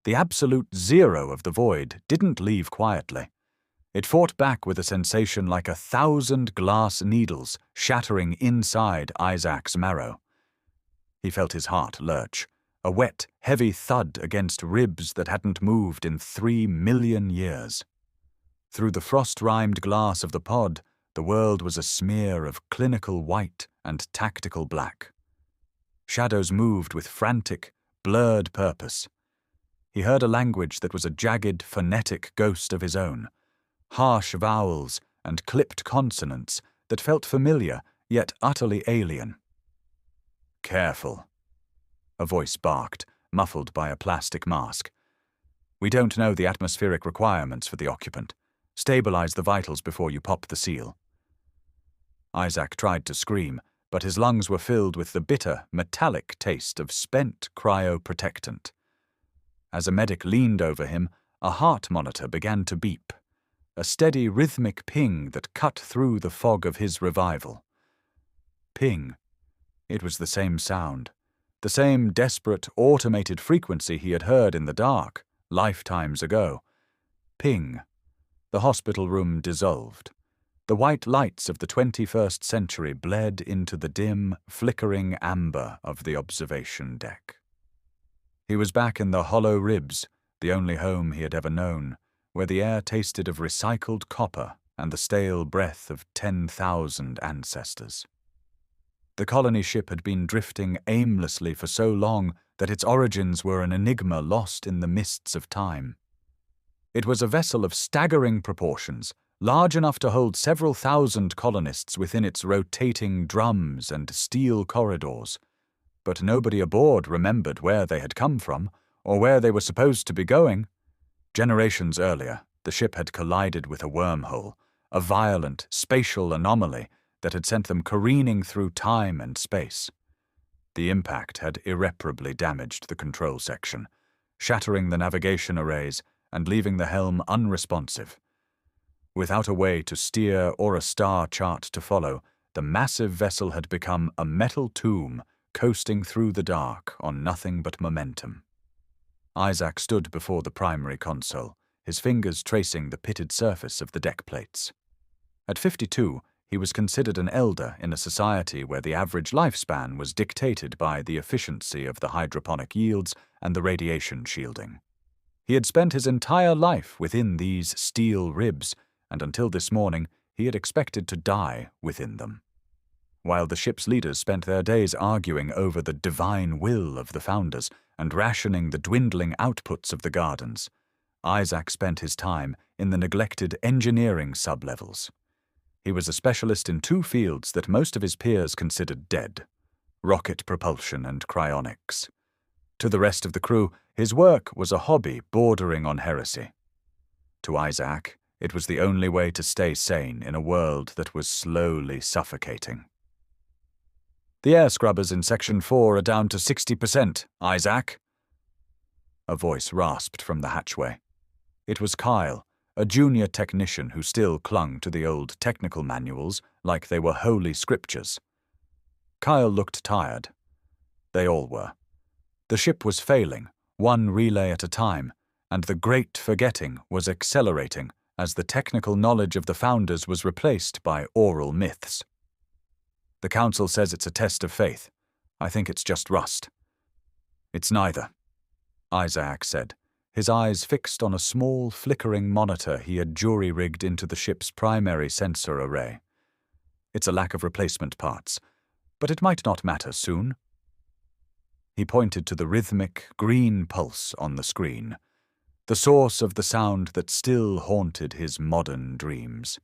The absolute zero of the void didn't leave quietly. It fought back with a sensation like 1,000 glass needles shattering inside Isaac's marrow. He felt his heart lurch, a wet, heavy thud against ribs that hadn't moved in 3 million years. Through the frost-rimed glass of the pod, the world was a smear of clinical white and tactical black. Shadows moved with frantic, blurred purpose. He heard a language that was a jagged, phonetic ghost of his own, harsh vowels and clipped consonants that felt familiar yet utterly alien. "Careful," a voice barked, muffled by a plastic mask. "We don't know the atmospheric requirements for the occupant. Stabilize the vitals before you pop the seal." Isaac tried to scream, but his lungs were filled with the bitter, metallic taste of spent cryoprotectant. As a medic leaned over him, a heart monitor began to beep, a steady rhythmic ping that cut through the fog of his revival. Ping. It was the same sound, the same desperate, automated frequency he had heard in the dark, lifetimes ago. Ping. The hospital room dissolved. The white lights of the 21st century bled into the dim, flickering amber of the observation deck. He was back in the hollow ribs, the only home he had ever known, where the air tasted of recycled copper and the stale breath of 10,000 ancestors. The colony ship had been drifting aimlessly for so long that its origins were an enigma lost in the mists of time. It was a vessel of staggering proportions, large enough to hold several thousand colonists within its rotating drums and steel corridors. But nobody aboard remembered where they had come from, or where they were supposed to be going. Generations earlier, the ship had collided with a wormhole, a violent, spatial anomaly that had sent them careening through time and space. The impact had irreparably damaged the control section, shattering the navigation arrays and leaving the helm unresponsive. Without a way to steer or a star chart to follow, the massive vessel had become a metal tomb coasting through the dark on nothing but momentum. Isaac stood before the primary console, his fingers tracing the pitted surface of the deck plates. At 52, he was considered an elder in a society where the average lifespan was dictated by the efficiency of the hydroponic yields and the radiation shielding. He had spent his entire life within these steel ribs, and until this morning he had expected to die within them. While the ship's leaders spent their days arguing over the divine will of the founders and rationing the dwindling outputs of the gardens, Isaac spent his time in the neglected engineering sublevels. He was a specialist in 2 fields that most of his peers considered dead: rocket propulsion and cryonics. To the rest of the crew, his work was a hobby bordering on heresy. To Isaac, it was the only way to stay sane in a world that was slowly suffocating. "The air scrubbers in Section 4 are down to 60%, Isaac," a voice rasped from the hatchway. It was Kyle, a junior technician who still clung to the old technical manuals like they were holy scriptures. Kyle looked tired. They all were. The ship was failing, one relay at a time, and the great forgetting was accelerating as the technical knowledge of the founders was replaced by oral myths. "The council says it's a test of faith. I think it's just rust." "It's neither," Isaac said, his eyes fixed on a small, flickering monitor he had jury-rigged into the ship's primary sensor array. "It's a lack of replacement parts, but it might not matter soon." He pointed to the rhythmic, green pulse on the screen, the source of the sound that still haunted his modern dreams.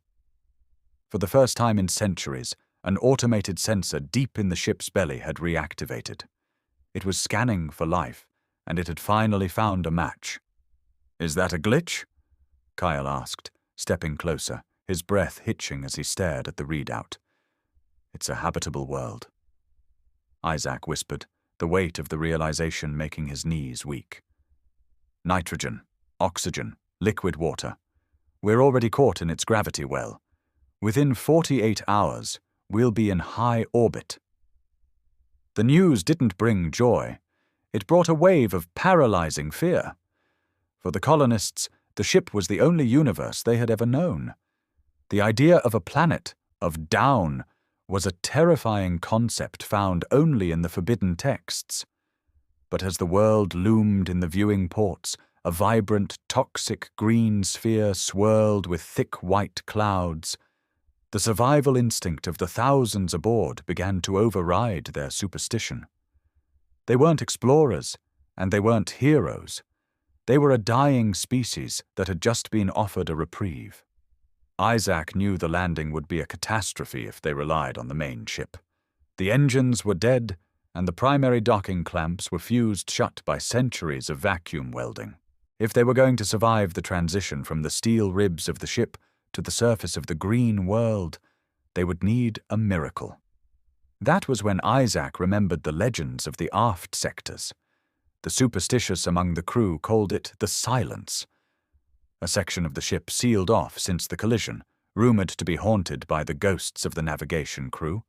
For the first time in centuries, an automated sensor deep in the ship's belly had reactivated. It was scanning for life, and it had finally found a match. "Is that a glitch?" Kyle asked, stepping closer, his breath hitching as he stared at the readout. "It's a habitable world," Isaac whispered, the weight of the realization making his knees weak. "Nitrogen, oxygen, liquid water. We're already caught in its gravity well. Within 48 hours, we'll be in high orbit." The news didn't bring joy. It brought a wave of paralyzing fear. For the colonists, the ship was the only universe they had ever known. The idea of a planet, of down, was a terrifying concept found only in the forbidden texts. But as the world loomed in the viewing ports, a vibrant, toxic green sphere swirled with thick white clouds, the survival instinct of the thousands aboard began to override their superstition. They weren't explorers, and they weren't heroes. They were a dying species that had just been offered a reprieve. Isaac knew the landing would be a catastrophe if they relied on the main ship. The engines were dead, and the primary docking clamps were fused shut by centuries of vacuum welding. If they were going to survive the transition from the steel ribs of the ship to the surface of the green world, they would need a miracle. That was when Isaac remembered the legends of the aft sectors. The superstitious among the crew called it the Silence, a section of the ship sealed off since the collision, rumored to be haunted by the ghosts of the navigation crew.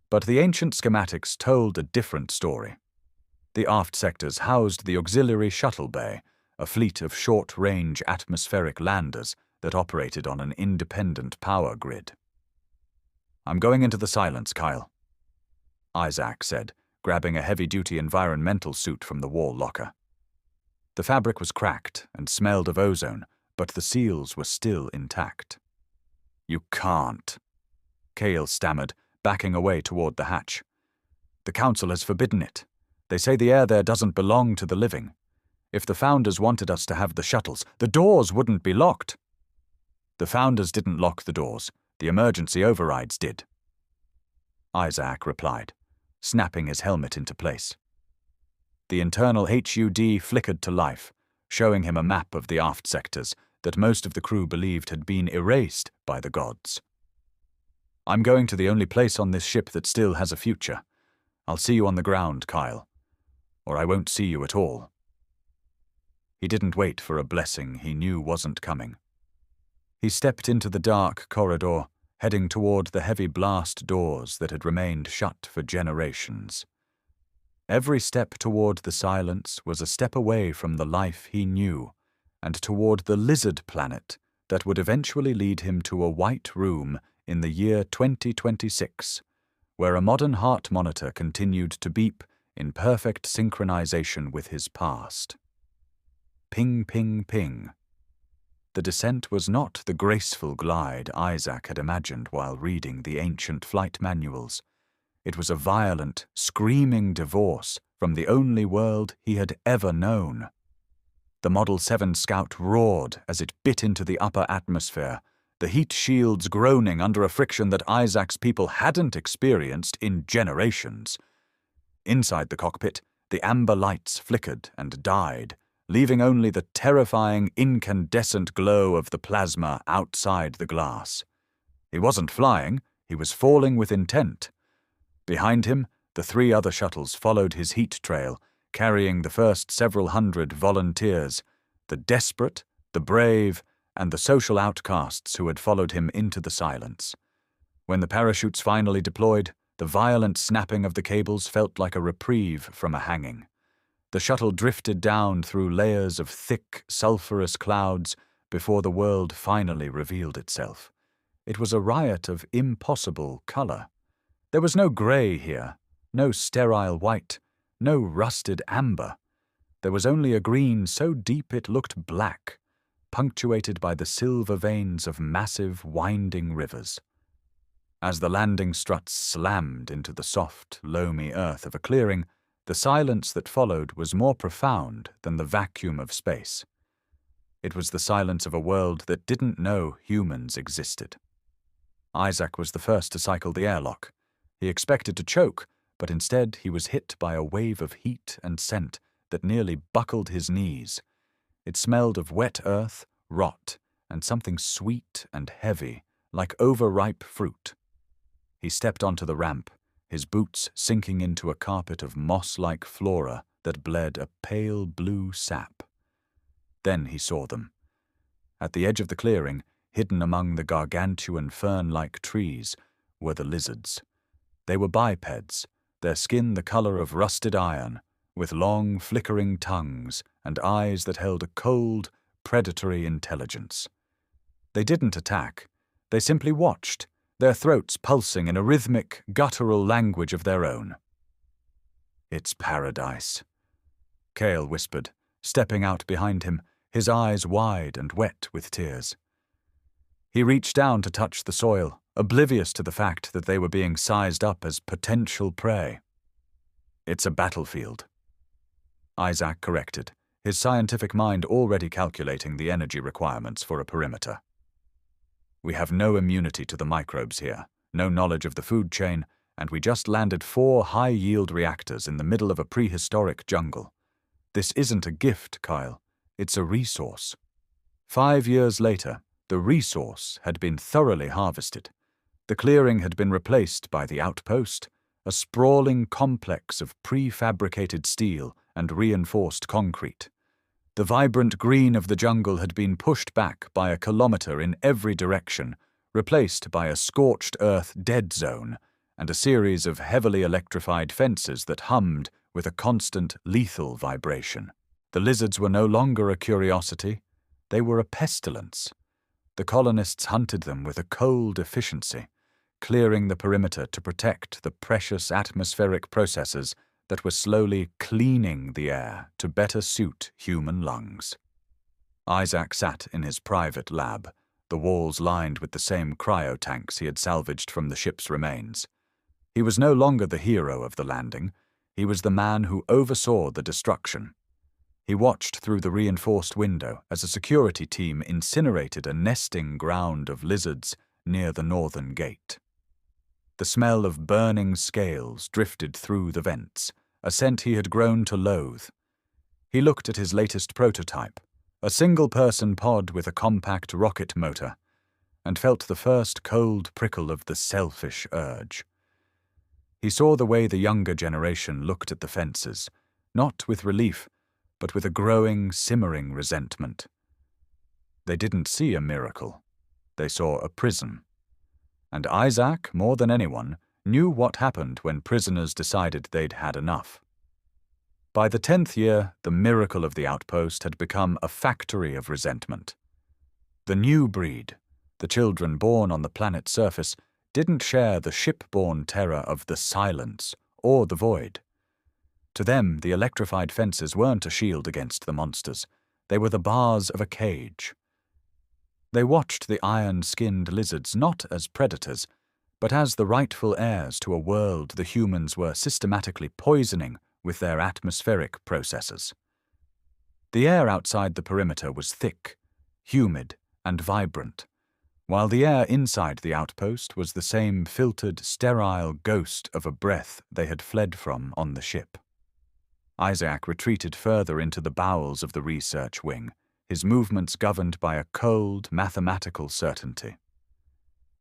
But the ancient schematics told a different story. The aft sectors housed the auxiliary shuttle bay, a fleet of short-range atmospheric landers that operated on an independent power grid. "I'm going into the Silence, Kyle," Isaac said, grabbing a heavy-duty environmental suit from the wall locker. The fabric was cracked and smelled of ozone, but the seals were still intact. "You can't," Cale stammered, backing away toward the hatch. "The Council has forbidden it. They say the air there doesn't belong to the living. If the Founders wanted us to have the shuttles, the doors wouldn't be locked." "The Founders didn't lock the doors. The emergency overrides did," Isaac replied, snapping his helmet into place. The internal HUD flickered to life, showing him a map of the aft sectors that most of the crew believed had been erased by the gods. "I'm going to the only place on this ship that still has a future. I'll see you on the ground, Kyle. Or I won't see you at all." He didn't wait for a blessing he knew wasn't coming. He stepped into the dark corridor, heading toward the heavy blast doors that had remained shut for generations. Every step toward the Silence was a step away from the life he knew, and toward the lizard planet that would eventually lead him to a white room in the year 2026, where a modern heart monitor continued to beep in perfect synchronization with his past. Ping, ping, ping. The descent was not the graceful glide Isaac had imagined while reading the ancient flight manuals. It was a violent, screaming divorce from the only world he had ever known. The Model 7 Scout roared as it bit into the upper atmosphere, the heat shields groaning under a friction that Isaac's people hadn't experienced in generations. Inside the cockpit, the amber lights flickered and died, leaving only the terrifying incandescent glow of the plasma outside the glass. He wasn't flying, he was falling with intent. Behind him, the 3 other shuttles followed his heat trail, carrying the first several hundred volunteers, the desperate, the brave, and the social outcasts who had followed him into the Silence. When the parachutes finally deployed, the violent snapping of the cables felt like a reprieve from a hanging. The shuttle drifted down through layers of thick, sulphurous clouds before the world finally revealed itself. It was a riot of impossible color. There was no gray here, no sterile white, no rusted amber. There was only a green so deep it looked black, punctuated by the silver veins of massive, winding rivers. As the landing struts slammed into the soft, loamy earth of a clearing, the silence that followed was more profound than the vacuum of space. It was the silence of a world that didn't know humans existed. Isaac was the first to cycle the airlock. He expected to choke, but instead he was hit by a wave of heat and scent that nearly buckled his knees. It smelled of wet earth, rot, and something sweet and heavy, like overripe fruit. He stepped onto the ramp, his boots sinking into a carpet of moss-like flora that bled a pale blue sap. Then he saw them. At the edge of the clearing, hidden among the gargantuan fern-like trees, were the lizards. They were bipeds, their skin the color of rusted iron, with long, flickering tongues and eyes that held a cold, predatory intelligence. They didn't attack. They simply watched, their throats pulsing in a rhythmic, guttural language of their own. "It's paradise," Cale whispered, stepping out behind him, his eyes wide and wet with tears. He reached down to touch the soil, oblivious to the fact that they were being sized up as potential prey. "It's a battlefield," Isaac corrected, his scientific mind already calculating the energy requirements for a perimeter. "We have no immunity to the microbes here, no knowledge of the food chain, and we just landed 4 high-yield reactors in the middle of a prehistoric jungle. This isn't a gift, Kyle. It's a resource." 5 years later, the resource had been thoroughly harvested. The clearing had been replaced by the outpost, a sprawling complex of prefabricated steel and reinforced concrete. The vibrant green of the jungle had been pushed back by a kilometer in every direction, replaced by a scorched earth dead zone and a series of heavily electrified fences that hummed with a constant lethal vibration. The lizards were no longer a curiosity, they were a pestilence. The colonists hunted them with a cold efficiency, clearing the perimeter to protect the precious atmospheric processes that were slowly cleaning the air to better suit human lungs. Isaac sat in his private lab, the walls lined with the same cryotanks he had salvaged from the ship's remains. He was no longer the hero of the landing, he was the man who oversaw the destruction. He watched through the reinforced window as a security team incinerated a nesting ground of lizards near the northern gate. The smell of burning scales drifted through the vents, a scent he had grown to loathe. He looked at his latest prototype, a single-person pod with a compact rocket motor, and felt the first cold prickle of the selfish urge. He saw the way the younger generation looked at the fences, not with relief, but with a growing, simmering resentment. They didn't see a miracle. They saw a prison. And Isaac, more than anyone, knew what happened when prisoners decided they'd had enough. By the 10th year, the miracle of the outpost had become a factory of resentment. The new breed, the children born on the planet's surface, didn't share the ship-borne terror of the silence or the void. To them, the electrified fences weren't a shield against the monsters. They were the bars of a cage. They watched the iron-skinned lizards not as predators, but as the rightful heirs to a world the humans were systematically poisoning with their atmospheric processes. The air outside the perimeter was thick, humid, and vibrant, while the air inside the outpost was the same filtered, sterile ghost of a breath they had fled from on the ship. Isaac retreated further into the bowels of the research wing, his movements governed by a cold, mathematical certainty.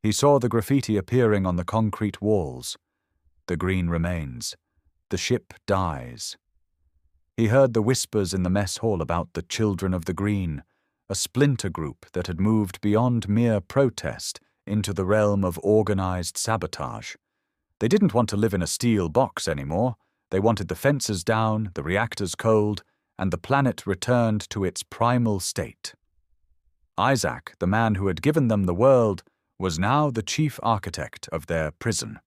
He saw the graffiti appearing on the concrete walls. The green remains. The ship dies. He heard the whispers in the mess hall about the Children of the Green, a splinter group that had moved beyond mere protest into the realm of organized sabotage. They didn't want to live in a steel box anymore. They wanted the fences down, the reactors cold, and the planet returned to its primal state. Isaac, the man who had given them the world, was now the chief architect of their prison.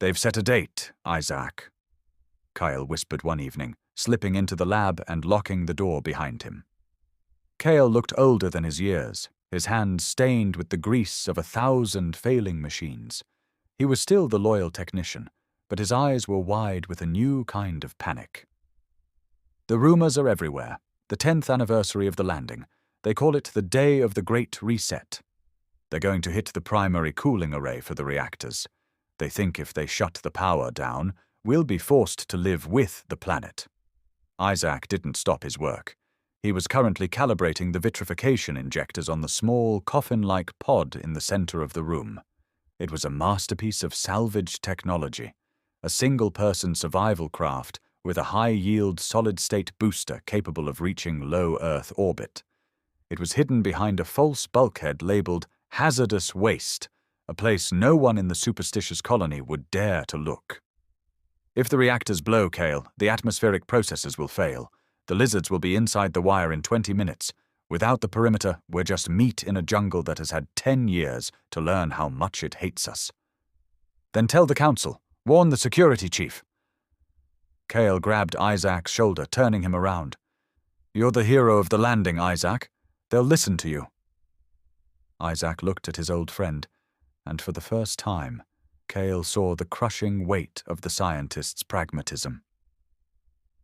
"They've set a date, Isaac," Kyle whispered one evening, slipping into the lab and locking the door behind him. Cale looked older than his years, his hands stained with the grease of 1,000 failing machines. He was still the loyal technician, but his eyes were wide with a new kind of panic. "The rumors are everywhere. The 10th anniversary of the landing. They call it the Day of the Great Reset. They're going to hit the primary cooling array for the reactors. They think if they shut the power down, we'll be forced to live with the planet." Isaac didn't stop his work. He was currently calibrating the vitrification injectors on the small, coffin-like pod in the center of the room. It was a masterpiece of salvaged technology, a single-person survival craft with a high-yield solid-state booster capable of reaching low Earth orbit. It was hidden behind a false bulkhead labeled Hazardous Waste, a place no one in the superstitious colony would dare to look. If the reactors blow, Kale, the atmospheric processes will fail. The lizards will be inside the wire in 20 minutes. Without the perimeter, we're just meat in a jungle that has had 10 years to learn how much it hates us. Then tell the council. Warn the security chief. Kale grabbed Isaac's shoulder, turning him around. You're the hero of the landing, Isaac. They'll listen to you. Isaac looked at his old friend, and for the first time, Kale saw the crushing weight of the scientist's pragmatism.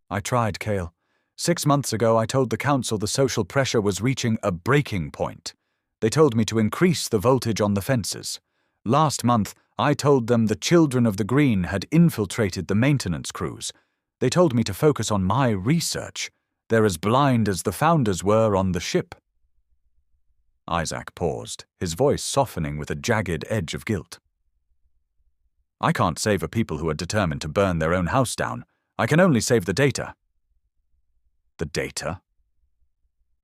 I tried, Kale. 6 months ago, I told the council the social pressure was reaching a breaking point. They told me to increase the voltage on the fences. Last month, I told them the children of the green had infiltrated the maintenance crews. They told me to focus on my research. They're as blind as the founders were on the ship. Isaac paused, his voice softening with a jagged edge of guilt. I can't save a people who are determined to burn their own house down. I can only save the data. The data?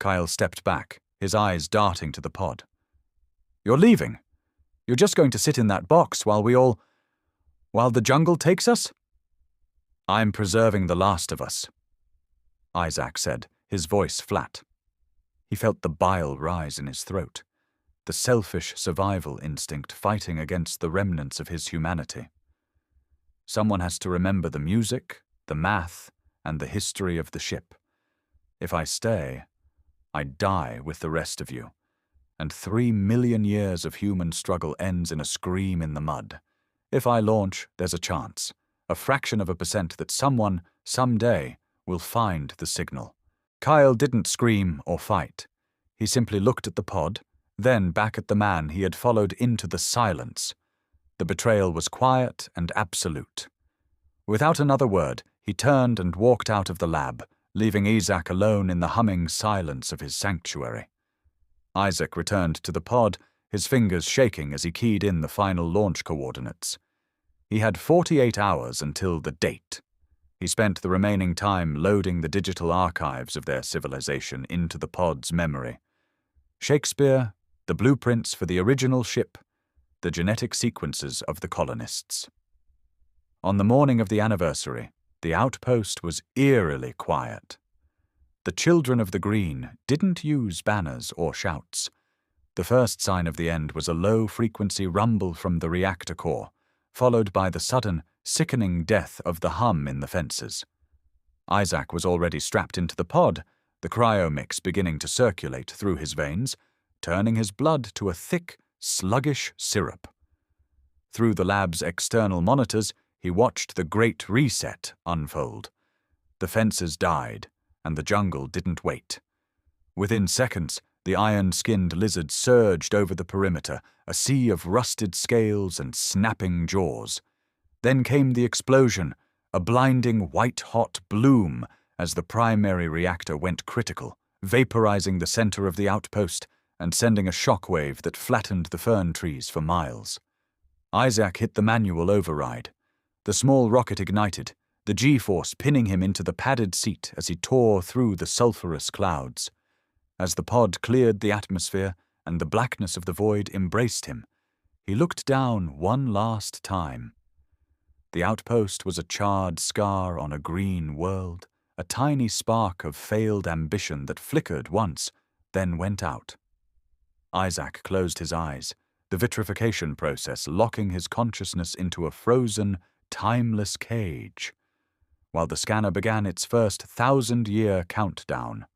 Kyle stepped back, his eyes darting to the pod. You're leaving. You're just going to sit in that box while the jungle takes us? I'm preserving the last of us, Isaac said, his voice flat. He felt the bile rise in his throat, the selfish survival instinct fighting against the remnants of his humanity. Someone has to remember the music, the math, and the history of the ship. If I stay, I die with the rest of you, and 3 million years of human struggle ends in a scream in the mud. If I launch, there's a chance, a fraction of a percent that someone, someday, will find the signal. Kyle didn't scream or fight. He simply looked at the pod, then back at the man he had followed into the silence. The betrayal was quiet and absolute. Without another word, he turned and walked out of the lab, leaving Isaac alone in the humming silence of his sanctuary. Isaac returned to the pod, his fingers shaking as he keyed in the final launch coordinates. He had 48 hours until the date. He spent the remaining time loading the digital archives of their civilization into the pod's memory. Shakespeare, the blueprints for the original ship, the genetic sequences of the colonists. On the morning of the anniversary, the outpost was eerily quiet. The children of the green didn't use banners or shouts. The first sign of the end was a low-frequency rumble from the reactor core, followed by the sudden, sickening death of the hum in the fences. Isaac was already strapped into the pod, the cryomix beginning to circulate through his veins, turning his blood to a thick, sluggish syrup. Through the lab's external monitors, he watched the Great Reset unfold. The fences died, and the jungle didn't wait. Within seconds, the iron-skinned lizard surged over the perimeter, a sea of rusted scales and snapping jaws. Then came the explosion, a blinding white-hot bloom as the primary reactor went critical, vaporizing the center of the outpost and sending a shockwave that flattened the fern trees for miles. Isaac hit the manual override. The small rocket ignited, the G-force pinning him into the padded seat as he tore through the sulphurous clouds. As the pod cleared the atmosphere and the blackness of the void embraced him, he looked down one last time. The outpost was a charred scar on a green world, a tiny spark of failed ambition that flickered once, then went out. Isaac closed his eyes, the vitrification process locking his consciousness into a frozen, timeless cage, while the scanner began its first 1,000-year countdown.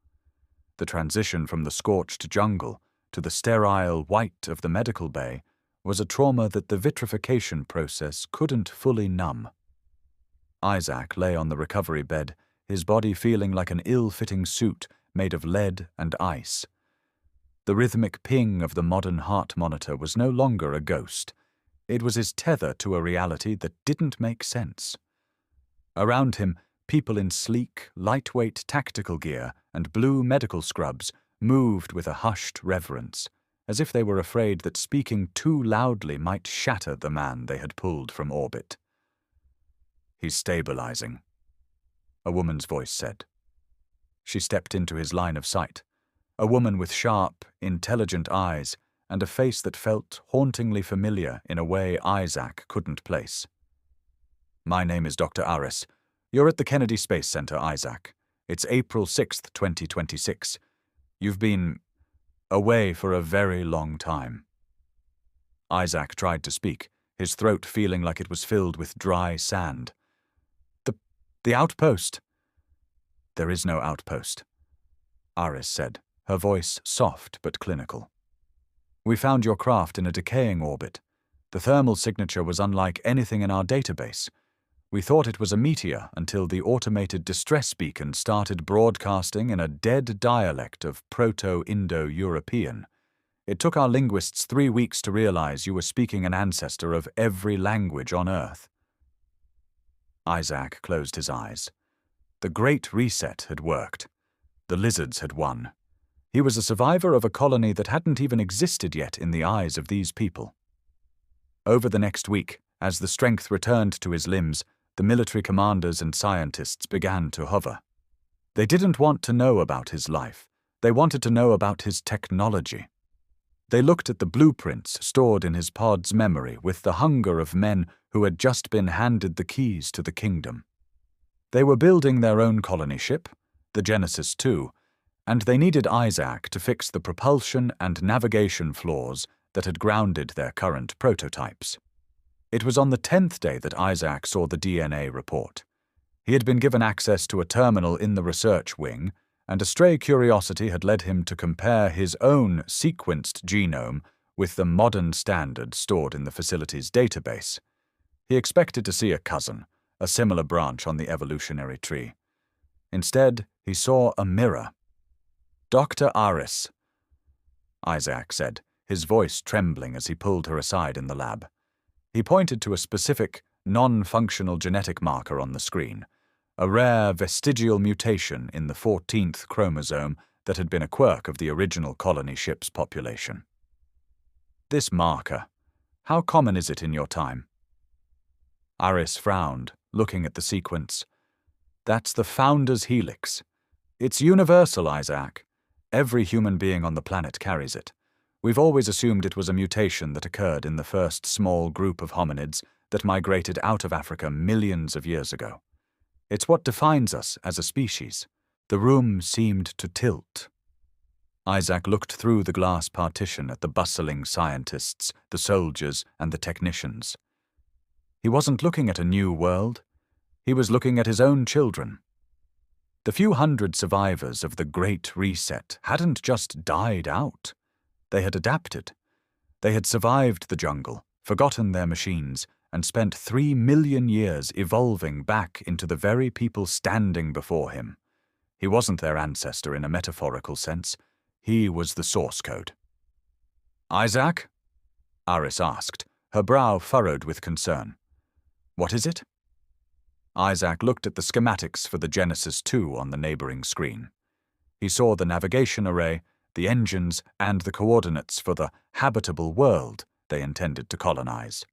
The transition from the scorched jungle to the sterile white of the medical bay was a trauma that the vitrification process couldn't fully numb. Isaac lay on the recovery bed, his body feeling like an ill-fitting suit made of lead and ice. The rhythmic ping of the modern heart monitor was no longer a ghost. It was his tether to a reality that didn't make sense. Around him, people in sleek, lightweight tactical gear and blue medical scrubs moved with a hushed reverence, as if they were afraid that speaking too loudly might shatter the man they had pulled from orbit. "He's stabilizing," a woman's voice said. She stepped into his line of sight, a woman with sharp, intelligent eyes and a face that felt hauntingly familiar in a way Isaac couldn't place. My name is Dr. Aris. You're at the Kennedy Space Center, Isaac. It's April 6th, 2026. You've been away for a very long time. Isaac tried to speak, his throat feeling like it was filled with dry sand. The outpost. There is no outpost, Aris said, her voice soft but clinical. We found your craft in a decaying orbit. The thermal signature was unlike anything in our database. We thought it was a meteor until the automated distress beacon started broadcasting in a dead dialect of Proto-Indo-European. It took our linguists 3 weeks to realize you were speaking an ancestor of every language on Earth. Isaac closed his eyes. The Great Reset had worked. The lizards had won. He was a survivor of a colony that hadn't even existed yet in the eyes of these people. Over the next week, as the strength returned to his limbs, the military commanders and scientists began to hover. They didn't want to know about his life. They wanted to know about his technology. They looked at the blueprints stored in his pod's memory with the hunger of men who had just been handed the keys to the kingdom. They were building their own colony ship, the Genesis 2, and they needed Isaac to fix the propulsion and navigation flaws that had grounded their current prototypes. It was on the 10th day that Isaac saw the DNA report. He had been given access to a terminal in the research wing, and a stray curiosity had led him to compare his own sequenced genome with the modern standard stored in the facility's database. He expected to see a cousin, a similar branch on the evolutionary tree. Instead, he saw a mirror. "Dr. Aris," Isaac said, his voice trembling as he pulled her aside in the lab. He pointed to a specific, non-functional genetic marker on the screen, a rare vestigial mutation in the 14th chromosome that had been a quirk of the original colony ship's population. "This marker, how common is it in your time?" Aris frowned, looking at the sequence. "That's the Founder's Helix. It's universal, Isaac. Every human being on the planet carries it. We've always assumed it was a mutation that occurred in the first small group of hominids that migrated out of Africa millions of years ago. It's what defines us as a species." The room seemed to tilt. Isaac looked through the glass partition at the bustling scientists, the soldiers, and the technicians. He wasn't looking at a new world. He was looking at his own children. The few hundred survivors of the Great Reset hadn't just died out. They had adapted. They had survived the jungle, forgotten their machines, and spent 3 million years evolving back into the very people standing before him. He wasn't their ancestor in a metaphorical sense. He was the source code. "Isaac?" Aris asked, her brow furrowed with concern. "What is it?" Isaac looked at the schematics for the Genesis 2 on the neighboring screen. He saw the navigation array, the engines, and the coordinates for the habitable world they intended to colonize.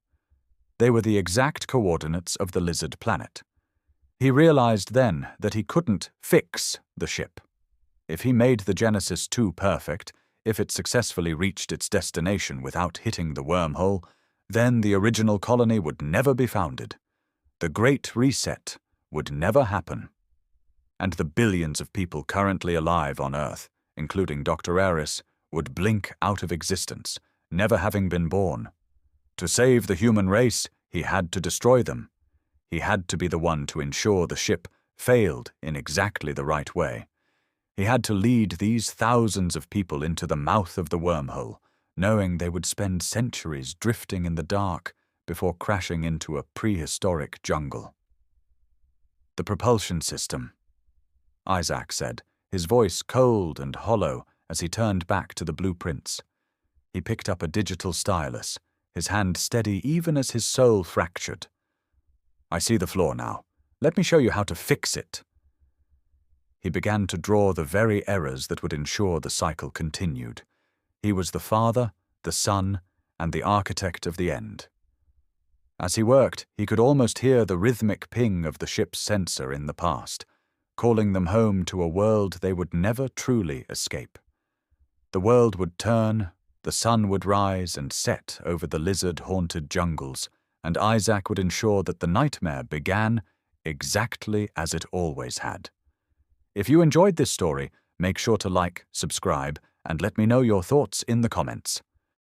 They were the exact coordinates of the lizard planet. He realized then that he couldn't fix the ship. If he made the Genesis 2 perfect, if it successfully reached its destination without hitting the wormhole, then the original colony would never be founded. The Great Reset would never happen. And the billions of people currently alive on Earth, including Dr. Aris, would blink out of existence, never having been born. To save the human race, he had to destroy them. He had to be the one to ensure the ship failed in exactly the right way. He had to lead these thousands of people into the mouth of the wormhole, knowing they would spend centuries drifting in the dark before crashing into a prehistoric jungle. "The propulsion system," Isaac said, his voice cold and hollow as he turned back to the blueprints. He picked up a digital stylus, his hand steady even as his soul fractured. "I see the flaw now. Let me show you how to fix it." He began to draw the very errors that would ensure the cycle continued. He was the father, the son, and the architect of the end. As he worked, he could almost hear the rhythmic ping of the ship's sensor in the past, calling them home to a world they would never truly escape. The world would turn, the sun would rise and set over the lizard-haunted jungles, and Isaac would ensure that the nightmare began exactly as it always had. If you enjoyed this story, make sure to like, subscribe, and let me know your thoughts in the comments.